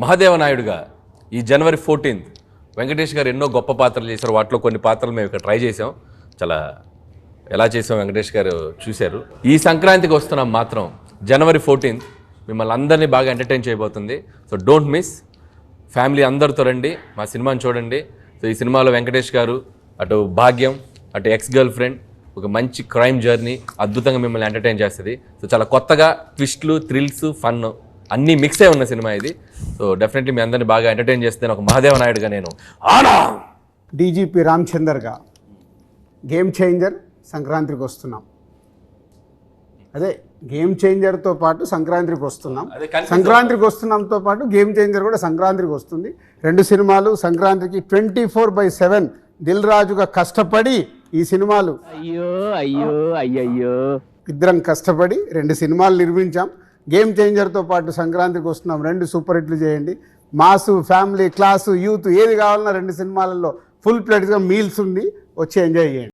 మహాదేవ నాయుడుగా ఈ జనవరి 14th వెంకటేష్ గారు ఎన్నో గొప్ప పాత్రలు చేశారు. వాటిలో కొన్ని పాత్రలు మేము ఇక్కడ ట్రై చేసాం. చాలా ఎలా చేసాం వెంకటేష్ గారు చూశారు. ఈ సంక్రాంతికి వస్తున్నాం మాత్రం జనవరి 14th మిమ్మల్ని అందరినీ బాగా ఎంటర్టైన్ చేయబోతుంది. So don't miss. ఫ్యామిలీ అందరితో రండి, మా సినిమాని చూడండి. సో ఈ సినిమాలో వెంకటేష్ గారు అటు భాగ్యం, అటు ఎక్స్ గర్ల్ ఫ్రెండ్, ఒక మంచి క్రైమ్ జర్నీ అద్భుతంగా మిమ్మల్ని ఎంటర్టైన్ చేస్తుంది. సో చాలా కొత్తగా ట్విస్ట్లు, థ్రిల్స్, ఫన్ అన్నీ మిక్స్ అయి ఉన్న సినిమా ఇది. సో డెఫినెట్లీ మీ అందరినీ బాగా ఎంటర్టైన్ చేస్తే ఒక మహాదేవ నాయుడుగా నేను డీజీపీ రామచందర్గా గేమ్ చేంజర్ సంక్రాంతికి వస్తున్నాం. అదే గేమ్ చేంజర్తో పాటు సంక్రాంతికి వస్తున్నాం. సంక్రాంతికి వస్తున్నాంతో పాటు గేమ్ చేంజర్ కూడా సంక్రాంతికి వస్తుంది. రెండు సినిమాలు సంక్రాంతికి 24/7 దిల్ రాజుగా కష్టపడి ఈ సినిమాలు ఇద్దరం కష్టపడి రెండు సినిమాలు నిర్మించాం. గేమ్ చేంజర్తో పాటు సంక్రాంతికి వస్తున్నాం. రెండు సూపర్ హిట్లు చేయండి. మాసు, ఫ్యామిలీ, క్లాసు, యూత్ ఏది కావాలన్నా రెండు సినిమాలలో ఫుల్ ప్లేట్గా మీల్స్ ఉంది. వచ్చి ఎంజాయ్ చేయండి.